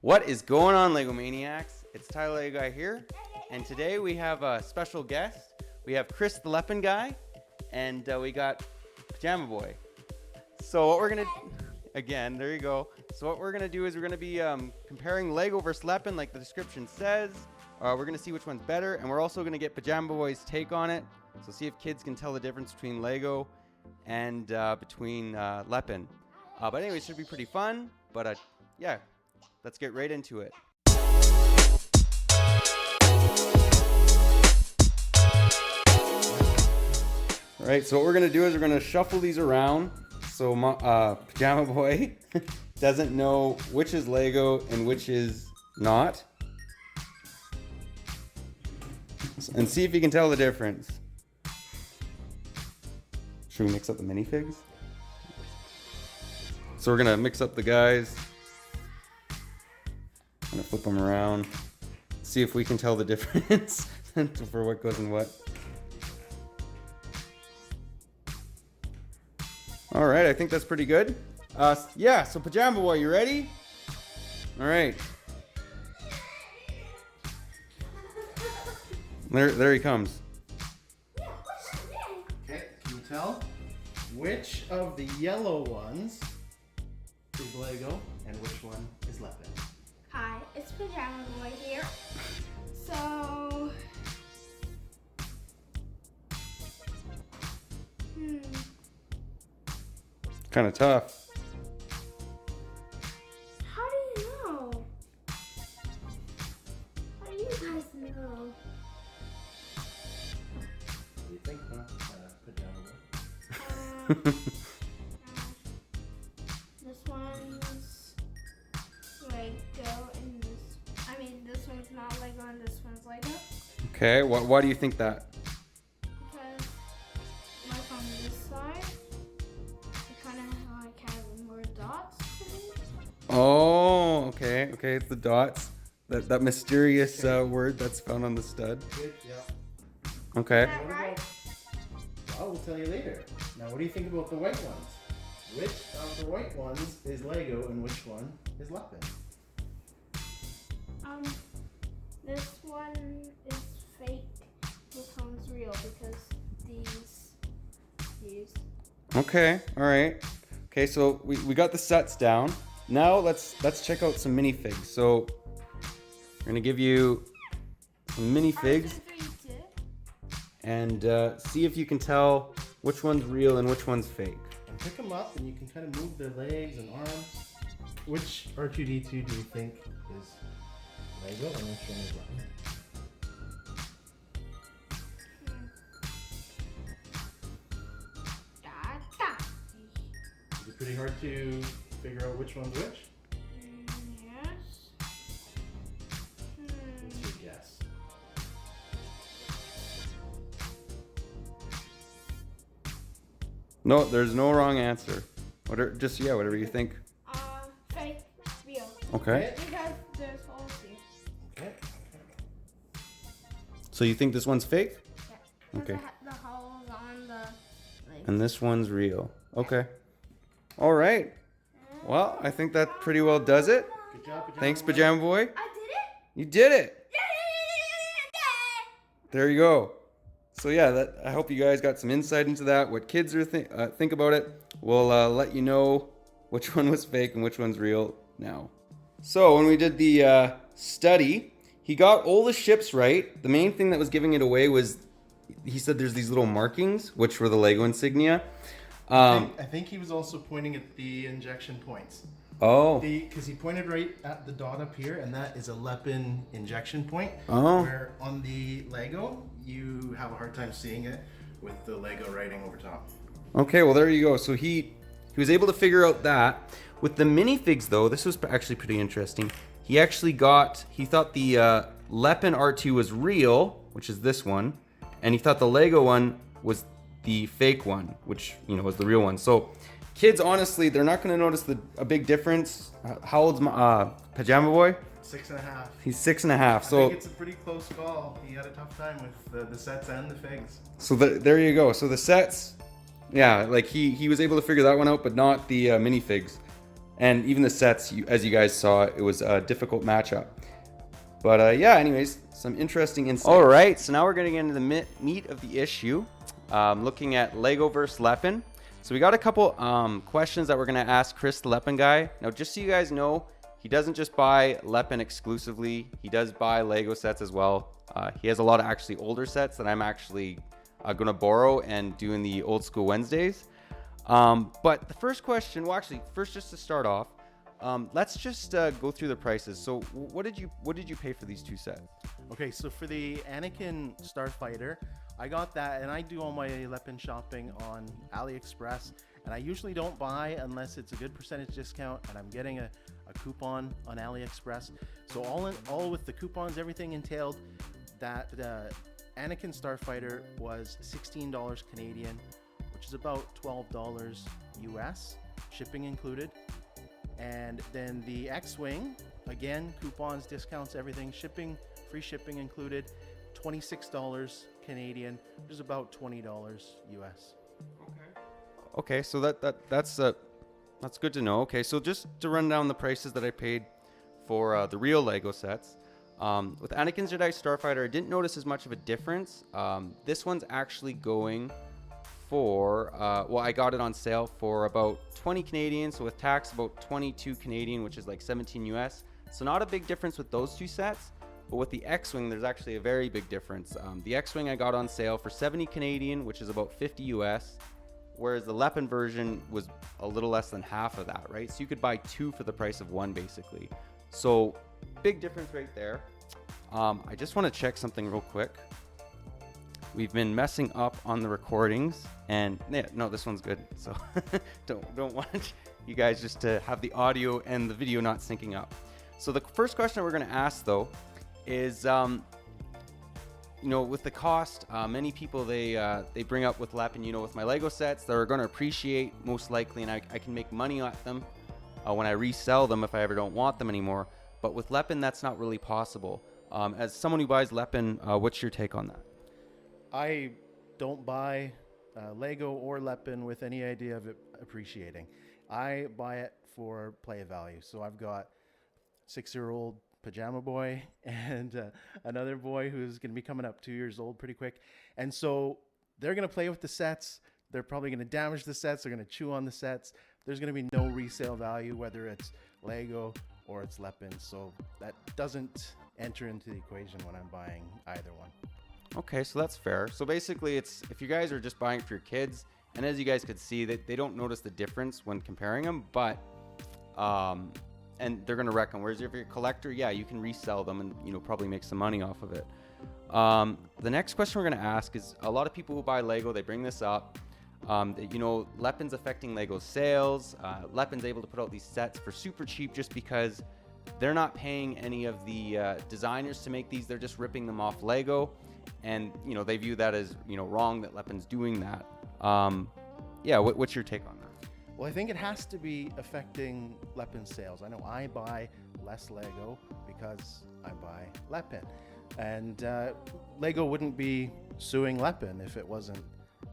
What is going on, LEGO Maniacs? It's Tyler Lego Guy here, and today we have a special guest. We have Chris the Lepin guy, and we got Pajama Boy. So what we're gonna again, there you go. So what we're gonna do is we're gonna be comparing Lego versus Lepin, like the description says. We're gonna see which one's better, and we're also gonna get Pajama Boy's take on it. So see if kids can tell the difference between Lego and between Lepin. But anyway, it should be pretty fun. But yeah. Let's get right into it. All right, so what we're gonna do is we're gonna shuffle these around so Pajama Boy doesn't know which is Lego and which is not. And see if you can tell the difference. Should we mix up the minifigs? So we're gonna mix up the guys. I'm gonna flip them around, see if we can tell the difference for what goes in what. All right, I think that's pretty good. Yeah, so Pajama Boy, you ready? All right. There he comes. Okay, can you tell which of the yellow ones is Lego and which one is Lepin? Hi, it's Pajama Boy here. So, Kind of tough. how do you know? How do you guys know? What do you think, Pajama Boy? This one's Lego and this one's not Lego and this one's Lego. Okay, why do you think that? Because like on this side, it kind of like has more dots to me. Oh, okay, it's the dots. That mysterious word that's found on the stud. Good, yeah. Okay. Is that right? Well, we'll tell you later. Now, what do you think about the white ones? Which of the white ones is Lego and which one is Lepin? This one is fake. This one's real because these. Okay, all right. Okay, so we got the sets down. Now let's check out some minifigs. So we're gonna give you some minifigs and see if you can tell which one's real and which one's fake. And pick them up and you can kind of move their legs and arms. Which R2-D2 do you think is Lego and which one is Lepin? Is it pretty hard to figure out which one's which? Yes. What's your guess? No, there's no wrong answer. Whatever you think. Fake, real. Okay. Because there's holes here. Okay. So you think this one's fake? Yeah. Okay. The holes on the legs. And this one's real. Okay. All right. Well, I think that pretty well does it. Good job, Pajama Thanks, Boy. Pajama Boy. I did it? You did it. Yeah! There you go. So yeah, I hope you guys got some insight into that. What kids are think about it. We'll let you know which one was fake and which one's real now. So when we did the study, he got all the ships right. The main thing that was giving it away was he said there's these little markings, which were the Lego insignia. I think he was also pointing at the injection points. Oh. Because he pointed right at the dot up here, and that is a Lepin injection point. Oh. Where on the Lego, you have a hard time seeing it with the Lego writing over top. Okay, well there you go. So he was able to figure out that. With the minifigs though, this was actually pretty interesting. He thought the Lepin R2 was real, which is this one, and he thought the Lego one was the fake one, which was the real one. So kids, honestly, they're not going to notice a big difference. How old's Pajama Boy? 6.5. He's 6.5. I So think it's a pretty close call. He had a tough time with the sets and the figs. So there you go. So the sets, yeah, like he was able to figure that one out, but not the minifigs. And even the sets, as you guys saw, it was a difficult matchup. But yeah, anyways, some interesting insights. All right, so now we're going to get into the meat of the issue, looking at Lego versus Lepin. So we got a couple questions that we're going to ask Chris the Lepin guy. Now, just so you guys know, he doesn't just buy Lepin exclusively. He does buy Lego sets as well. He has a lot of actually older sets that I'm actually going to borrow and do in the Old School Wednesdays. But the first question, well, actually, first just to start off, let's just go through the prices. So what did you pay for these two sets? Okay, so for the Anakin Starfighter, I got that, and I do all my Lepin shopping on AliExpress, and I usually don't buy unless it's a good percentage discount and I'm getting a coupon on AliExpress. So all with the coupons, everything entailed, that Anakin Starfighter was $16 Canadian, which is about $12 US, shipping included. And then the X-Wing, again, coupons, discounts, everything, shipping, free shipping included, $26 Canadian, which is about $20 US. Okay, so that's good to know. Okay, so just to run down the prices that I paid for the real Lego sets. With Anakin's Jedi Starfighter, I didn't notice as much of a difference. This one's actually going for, well, I got it on sale for about 20 Canadian, so with tax about 22 Canadian, which is like 17 US. So not a big difference with those two sets, but with the X-Wing, there's actually a very big difference. The X-Wing I got on sale for 70 Canadian, which is about 50 US, whereas the Lepin version was a little less than half of that, right? So you could buy two for the price of one, basically. So big difference right there. I just want to check something real quick. We've been messing up on the recordings, and yeah, no, this one's good. So don't want you guys just to have the audio and the video not syncing up. So the first question we're going to ask though is, you know, with the cost, many people they bring up with Lepin, you know, with my Lego sets, they're going to appreciate most likely, and I can make money at them when I resell them if I ever don't want them anymore. But with Lepin, that's not really possible. As someone who buys Lepin, what's your take on that? I don't buy Lego or Lepin with any idea of it appreciating. I buy it for play value. So I've got 6-year-old Pajama boy and another boy who's going to be coming up 2 years old pretty quick. And so they're going to play with the sets. They're probably going to damage the sets. They're going to chew on the sets. There's going to be no resale value, whether it's Lego or it's Lepin. So that doesn't enter into the equation when I'm buying either one. Okay, so that's fair. So basically, it's if you guys are just buying for your kids, and as you guys could see, they don't notice the difference when comparing them, but and they're gonna wreck them. Whereas if you're a collector, yeah, you can resell them and, you know, probably make some money off of it. The next question we're gonna ask is, a lot of people who buy Lego, they bring this up. That, you know, Lepin's affecting Lego sales. Lepin's able to put out these sets for super cheap just because they're not paying any of the designers to make these. They're just ripping them off Lego. And, you know, they view that as, you know, wrong that Lepin's doing that. Yeah, what's your take on that? Well, I think it has to be affecting Lepin sales. I know I buy less Lego because I buy Lepin. And Lego wouldn't be suing Lepin if it wasn't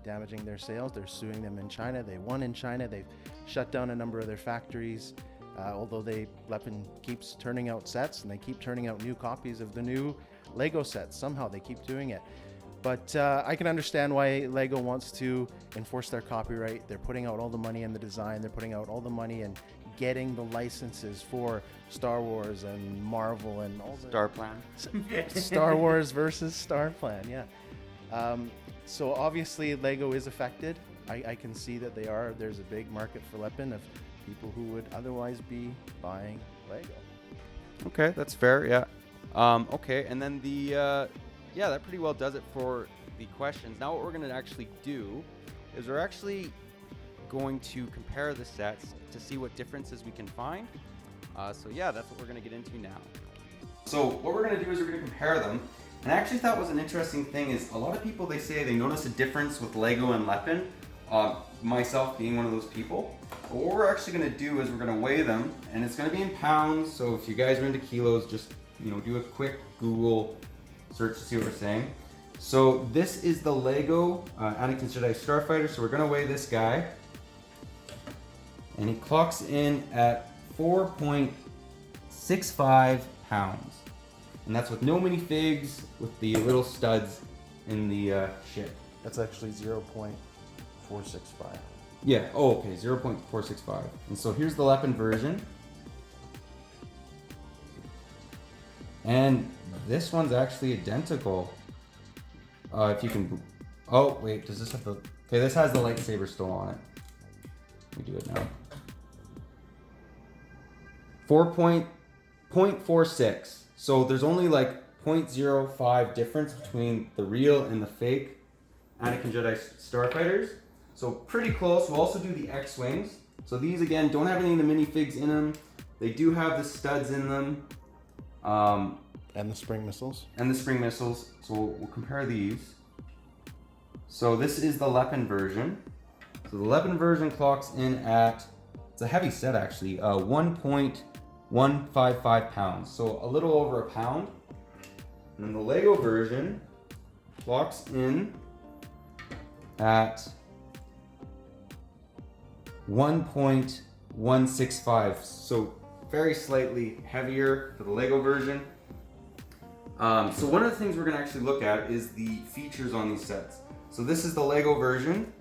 damaging their sales. They're suing them in China. They won in China. They've shut down a number of their factories. Although Lepin keeps turning out sets and they keep turning out new copies of the new Lego sets. Somehow they keep doing it. But I can understand why Lego wants to enforce their copyright. They're putting out all the money in the design. They're putting out all the money in getting the licenses for Star Wars and Marvel and all the Star Plan. Star Wars versus Star Plan, yeah. So obviously Lego is affected. I can see that they are. There's a big market for Lepin of people who would otherwise be buying Lego. Okay, that's fair, yeah. Okay, and then yeah, that pretty well does it for the questions. Now what we're going to actually do is we're actually going to compare the sets to see what differences we can find. So yeah, that's what we're going to get into now. So what we're going to do is we're going to compare them. And I actually thought was an interesting thing is a lot of people, they say they notice a difference with Lego and Lepin. Myself being one of those people. But what we're actually going to do is we're going to weigh them, and it's going to be in pounds. So if you guys are into kilos, just, you know, do a quick Google search to see what we're saying. So this is the Lego Anakin's Jedi Starfighter. So we're going to weigh this guy, and he clocks in at 4.65 pounds. And that's with no minifigs, with the little studs in the ship. That's actually 0.465. Yeah, oh, okay, 0.465. And so here's the Lepin version. And this one's actually identical. If you can, oh wait, does this have the, okay, this has the lightsaber still on it. Let me do it now. 4.46. So there's only like 0.05 difference between the real and the fake Anakin Jedi Starfighters. So pretty close. We'll also do the X-Wings. So these again don't have any of the minifigs in them. They do have the studs in them. And the spring missiles. So we'll compare these. So this is the Lepin version. So the Lepin version clocks in at, it's a heavy set actually, 1.155 pounds. So a little over a pound. And then the Lego version clocks in at 1.165. So very slightly heavier for the Lego version. So one of the things we're going to actually look at is the features on these sets. So this is the Lego version,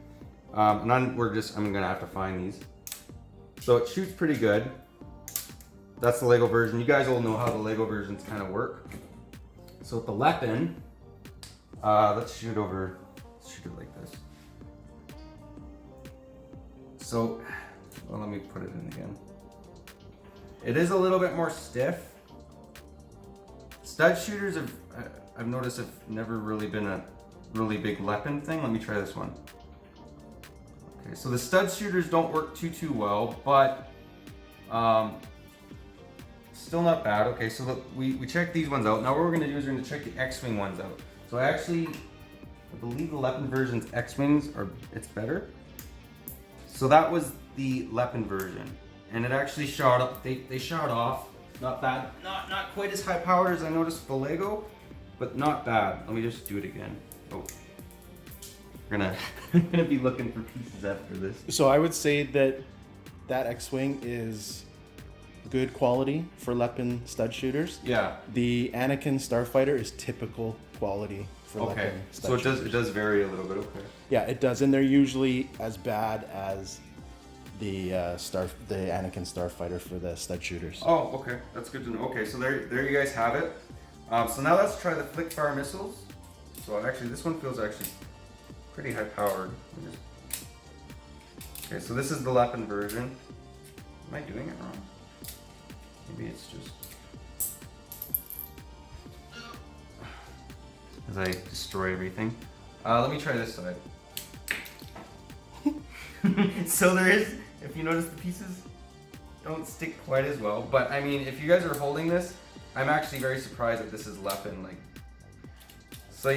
and I'm going to have to find these. So it shoots pretty good. That's the Lego version. You guys all know how the Lego versions kind of work. So with the Lepin, let's shoot it like this. So, well, let me put it in again. It is a little bit more stiff. Stud shooters I've noticed have never really been a really big Lepin thing. Let me try this one. Okay, so the stud shooters don't work too well, but still not bad. Okay, so we checked these ones out. Now what we're gonna do is we're gonna check the X-Wing ones out. So I believe the Lepin version's X-Wings it's better. So that was the Lepin version, and it actually shot up. They shot off. Not bad. Not quite as high powered as I noticed with the Lego, but not bad. Let me just do it again. Oh, we're gonna be looking for pieces after this. So I would say that X-Wing is good quality for Lepin stud shooters. Yeah. The Anakin Starfighter is typical quality for Lepin stud So shooters. it does vary a little bit. Okay. Yeah, it does, and they're usually as bad as the Anakin Starfighter for the stud shooters. Oh, okay. That's good to know. Okay, so there you guys have it. So now let's try the flick fire missiles. So actually, this one feels actually pretty high powered. Okay, so this is the Lepin version. Am I doing it wrong? Maybe it's just as I destroy everything. Let me try this side. So there is, if you notice, the pieces don't stick quite as well. But I mean, if you guys are holding this, I'm actually very surprised that this is Lepin. Like, so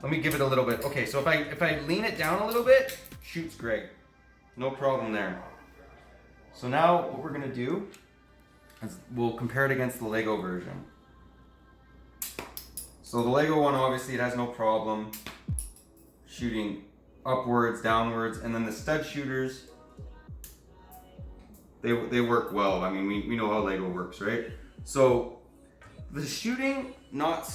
let me give it a little bit. Okay, so if I lean it down a little bit, shoots great, no problem there. So now what we're gonna do is we'll compare it against the Lego version. So the Lego one, obviously, it has no problem shooting upwards, downwards, and then the stud shooters, they work well. I mean, we know how Lego works, right? So the shooting, not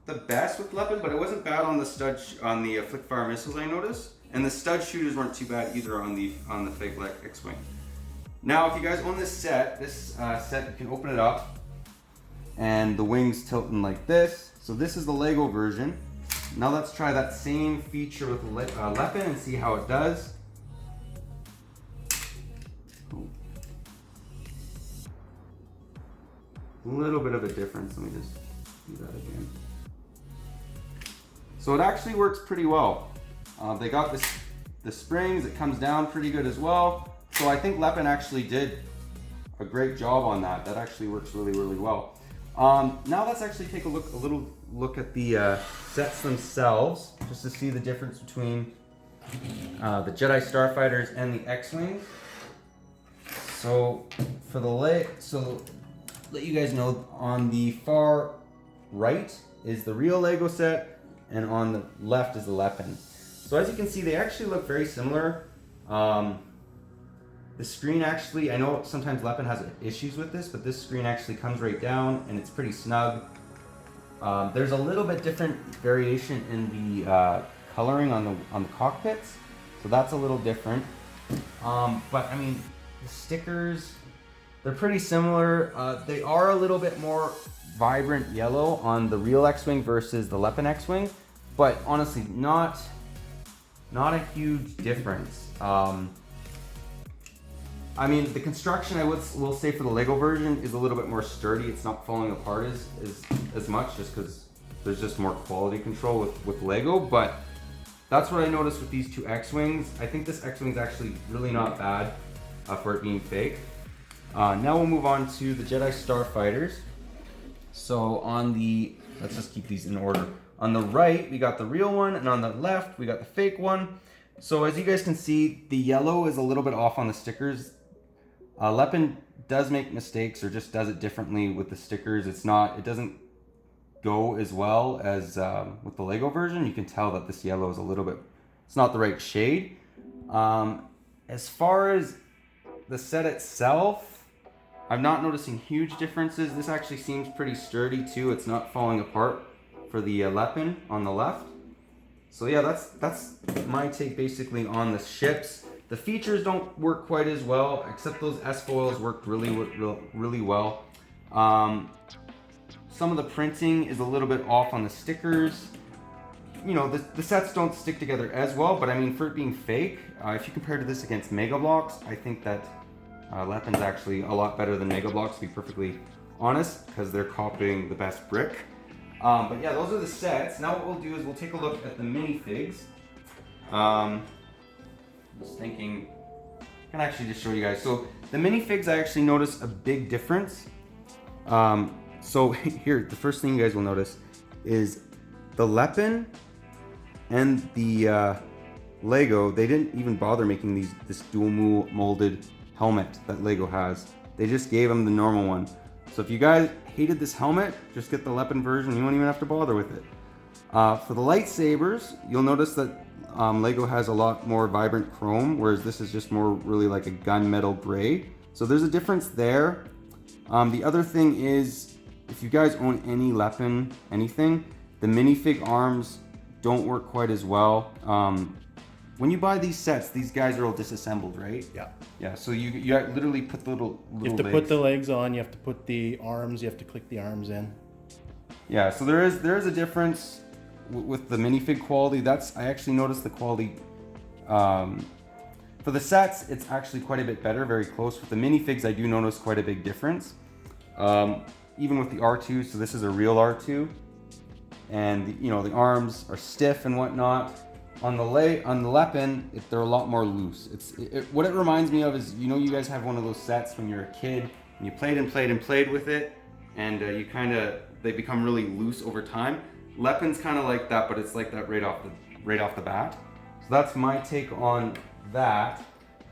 the best with Lepin, but it wasn't bad on the flick fire missiles, I noticed, and the stud shooters weren't too bad either on the fake X-Wing. Now, if you guys own this set, you can open it up, and the wings tilting like this. So this is the Lego version. Now let's try that same feature with Lepin and see how it does. A little bit of a difference. Let me just do that again. So it actually works pretty well. They got the springs. It comes down pretty good as well. So I think Lepin actually did a great job on that. That actually works really, really well. Now let's actually take a little look at the sets themselves, just to see the difference between the Jedi Starfighters and the X-Wings. So for let you guys know, on the far right is the real Lego set, and on the left is the Lepin. So as you can see, they actually look very similar. The screen actually, I know sometimes Lepin has issues with this, but this screen actually comes right down and it's pretty snug. There's a little bit different variation in the coloring on the cockpits, so that's a little different. But I mean, the stickers, they're pretty similar. They are a little bit more vibrant yellow on the real X-Wing versus the Lepin X-Wing, but honestly, not a huge difference. I mean, the construction, I will say for the Lego version is a little bit more sturdy. It's not falling apart as much, just because there's just more quality control with Lego. But that's what I noticed with these two X-Wings. I think this X-Wing is actually really not bad for it being fake. Now we'll move on to the Jedi Starfighters. So let's just keep these in order. On the right, we got the real one, and on the left, we got the fake one. So as you guys can see, the yellow is a little bit off on the stickers. Lepin does make mistakes or just does it differently with the stickers. It doesn't go as well as with the Lego version. You can tell that this yellow is it's not the right shade. As far as the set itself, I'm not noticing huge differences. This actually seems pretty sturdy too. It's not falling apart for the Lepin on the left. So yeah, that's my take basically on the ships. The features don't work quite as well, except those S-foils worked really well. Some of the printing is a little bit off on the stickers. You know, the sets don't stick together as well, but I mean, for it being fake, if you compare to this against Mega Bloks, I think that Lepin's actually a lot better than Mega Bloks, to be perfectly honest, because they're copying the best brick. But yeah, those are the sets. Now what we'll do is we'll take a look at the minifigs. Just thinking, I can actually just show you guys. So the minifigs, I actually noticed a big difference. So here, the first thing you guys will notice is the Lepin and the Lego, they didn't even bother making this dual molded helmet that Lego has. They just gave them the normal one. So if you guys hated this helmet, just get the Lepin version. You won't even have to bother with it. For the lightsabers, you'll notice that Lego has a lot more vibrant chrome, whereas this is just more really like a gunmetal gray. So there's a difference there. The other thing is, if you guys own any Lepin, anything, the minifig arms don't work quite as well. When you buy these sets, these guys are all disassembled, right? Yeah. Yeah, so you literally put the little You have to legs. put the legs on, you have to put the arms, you have to click the arms in. Yeah, so there is a difference with the minifig quality. I actually noticed the quality. For the sets, it's actually quite a bit better, very close. With the minifigs, I do notice quite a big difference. Even with the R2, so this is a real R2. And the arms are stiff and whatnot. On the Lepin, they're a lot more loose. What it reminds me of is, you guys have one of those sets when you're a kid, and you played and played and played with it, and they become really loose over time. Lepin's kind of like that, but it's like that right off the bat. So that's my take on that.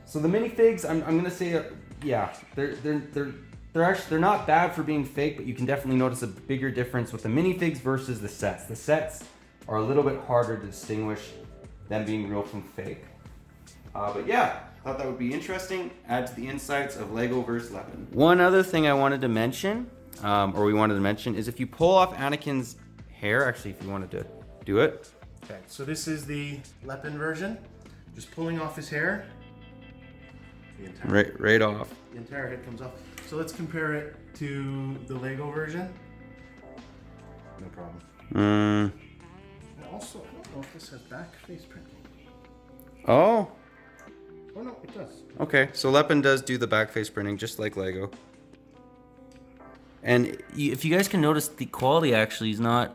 So the minifigs, I'm gonna say, yeah, they're not bad for being fake, but you can definitely notice a bigger difference with the minifigs versus the sets. The sets are a little bit harder to distinguish than being real from fake. But yeah, thought that would be interesting. Add to the insights of Lego versus Lepin. One other thing I wanted to mention, we wanted to mention, is if you pull off Anakin's hair, actually, if you wanted to do it. Okay, so this is the Lepin version. Just pulling off his hair. Right off. The entire head comes off. So let's compare it to the Lego version. No problem. And also, I don't know if this has back face printing. Oh. Oh no, it does. Okay, so Lepin does do the back face printing just like Lego. And if you guys can notice, the quality actually is not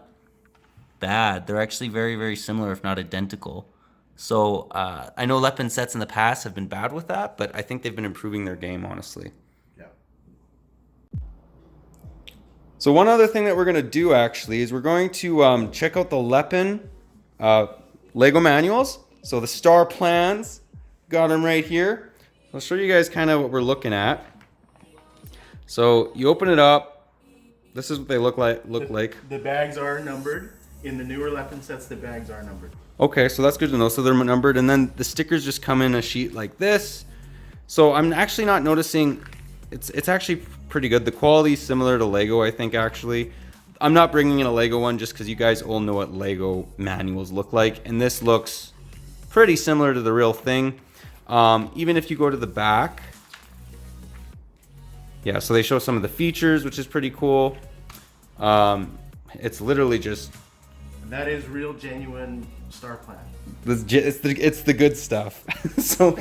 bad. They're actually very, very similar, if not identical. So I know Lepin sets in the past have been bad with that, but I think they've been improving their game, honestly. Yeah. So one other thing that we're going to do, actually, is we're going to check out the Lepin Lego manuals. So the star plans, got them right here. I'll show you guys kind of what we're looking at. So you open it up. This is what they look like. The bags are numbered. In the newer Lepin sets, the bags are numbered. Okay, so that's good to know. So they're numbered, and then the stickers just come in a sheet like this. So I'm actually not noticing, it's actually pretty good. The quality is similar to Lego, I think, actually. I'm not bringing in a Lego one just because you guys all know what Lego manuals look like. And this looks pretty similar to the real thing. Even if you go to the back. Yeah, so they show some of the features, which is pretty cool. It's literally just... And that is real, genuine star plan. It's the good stuff. So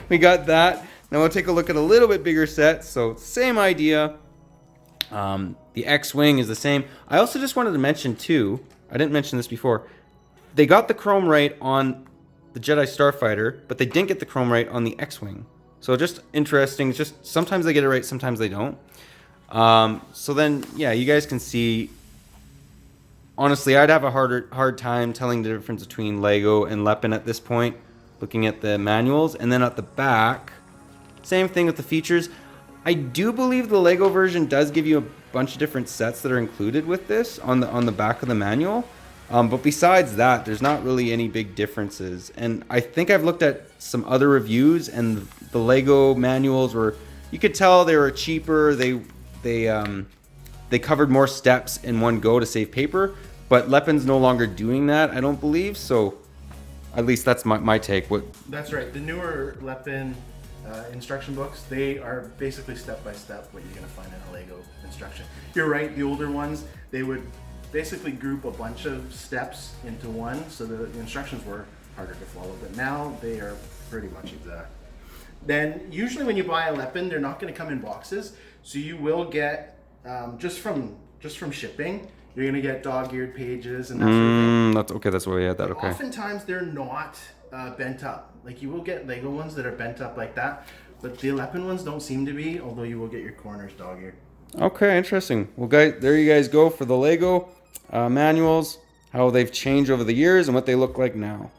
we got that. Now we'll take a look at a little bit bigger set. So same idea. The X-Wing is the same. I also just wanted to mention too, I didn't mention this before, they got the chrome right on the Jedi Starfighter, but they didn't get the chrome right on the X-Wing. So just interesting. Just sometimes they get it right, sometimes they don't. So then, yeah, you guys can see. Honestly, I'd have a hard time telling the difference between Lego and Lepin at this point, looking at the manuals. And then at the back, same thing with the features. I do believe the Lego version does give you a bunch of different sets that are included with this on the back of the manual. But besides that, there's not really any big differences. And I think I've looked at some other reviews, and the Lego manuals were, you could tell they were cheaper. They covered more steps in one go to save paper, but Lepin's no longer doing that, I don't believe. So at least that's my take. That's right. The newer Lepin instruction books, they are basically step-by-step what you're going to find in a Lego instruction. You're right, the older ones, they would basically group a bunch of steps into one, so the instructions were harder to follow, but now they are pretty much exact. Then usually when you buy a Lepin, they're not going to come in boxes, so you will get just from shipping, you're going to get dog-eared pages and that sort of thing. That's okay. That's why we had that. Okay. Oftentimes they're not bent up. Like you will get Lego ones that are bent up like that, but the Lepin ones don't seem to be, although you will get your corners dog-eared. Okay, interesting. Well, guys, there you guys go for the Lego manuals, how they've changed over the years and what they look like now.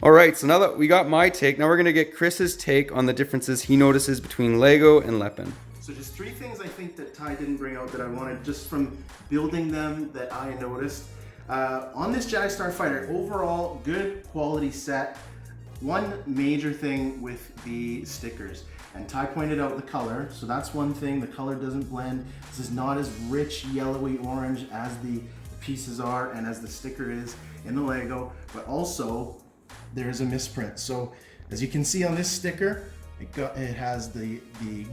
All right, so now that we got my take, now we're going to get Chris's take on the differences he notices between Lego and Lepin. So just 3 things I think that Ty didn't bring out that I wanted just from building them that I noticed. On this Jedi Starfighter, overall good quality set. One major thing with the stickers, and Ty pointed out the color, so that's one thing, the color doesn't blend. This is not as rich yellowy orange as the pieces are and as the sticker is in the Lego, but also there's a misprint. So as you can see on this sticker, it has the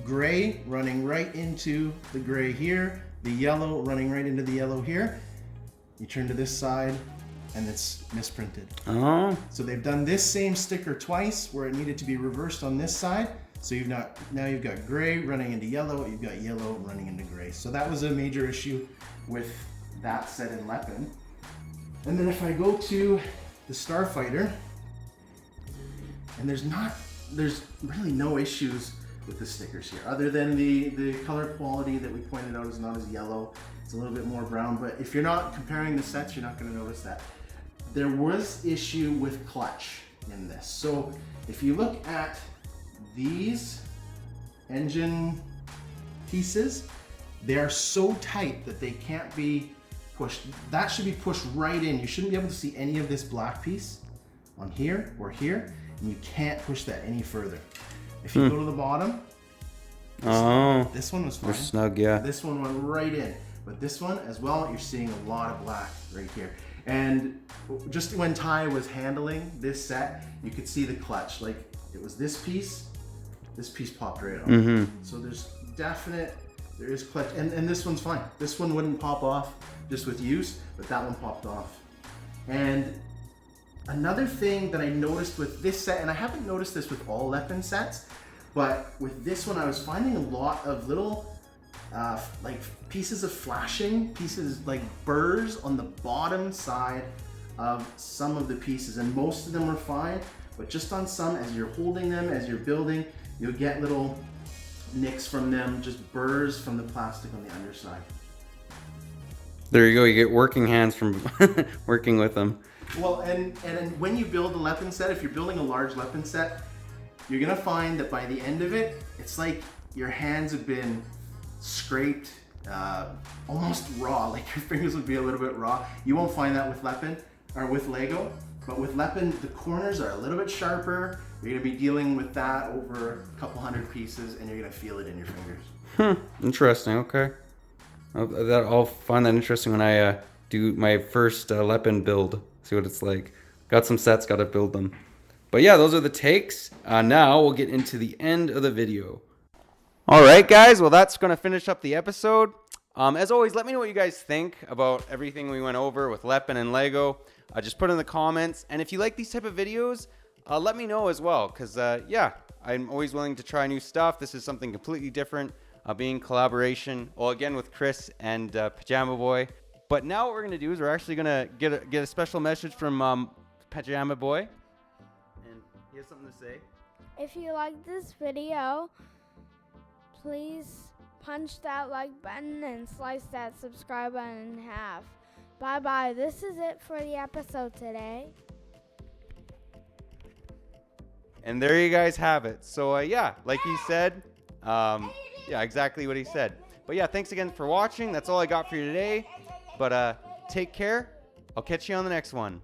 gray running right into the gray here, the yellow running right into the yellow here. You turn to this side and it's misprinted. Oh. So they've done this same sticker twice where it needed to be reversed on this side. So now you've got gray running into yellow, you've got yellow running into gray. So that was a major issue with that set in Lepin. And then if I go to the Starfighter, and there's really no issues with the stickers here, other than the color quality that we pointed out is not as yellow. It's a little bit more brown, but if you're not comparing the sets, you're not going to notice that. There was issue with clutch in this. So if you look at these engine pieces, they are so tight that they can't be pushed. That should be pushed right in. You shouldn't be able to see any of this black piece on here or here, and you can't push that any further. If you go to the bottom, this one was fine. They're snug, yeah. This one went right in. But this one as well, you're seeing a lot of black right here. And just when Ty was handling this set, you could see the clutch. Like it was this piece popped right off. Mm-hmm. So there is clutch. And this one's fine. This one wouldn't pop off just with use, but that one popped off. And another thing that I noticed with this set, and I haven't noticed this with all Lepin sets, but with this one I was finding a lot of little like pieces of flashing, pieces like burrs on the bottom side of some of the pieces, and most of them were fine, but just on some, as you're holding them, as you're building, you'll get little nicks from them, just burrs from the plastic on the underside. There you go. You get working hands from working with them. Well, and when you build a Lepin set, if you're building a large Lepin set, you're gonna find that by the end of it, it's like your hands have been scraped, almost raw, like your fingers would be a little bit raw. You won't find that with Lepin or with Lego. But with Lepin, the corners are a little bit sharper. You're gonna be dealing with that over a couple hundred pieces, and you're gonna feel it in your fingers. Interesting. Okay. I'll find that interesting when I do my first Lepin build. See what it's like. Got some sets, gotta build them. But yeah, those are the takes. Now we'll get into the end of the video. All right, guys. Well, that's gonna finish up the episode. As always, let me know what you guys think about everything we went over with Lepin and Lego. Just put in the comments. And if you like these type of videos, let me know as well. Because, yeah, I'm always willing to try new stuff. This is something completely different, being collaboration. Well, again, with Chris and Pajama Boy. But now what we're going to do is we're actually going to get a special message from Pajama Boy. And he has something to say. If you like this video, please punch that like button and slice that subscribe button in half. Bye-bye. This is it for the episode today. And there you guys have it. So, yeah, like he said, yeah, exactly what he said. But, yeah, thanks again for watching. That's all I got for you today. But take care. I'll catch you on the next one.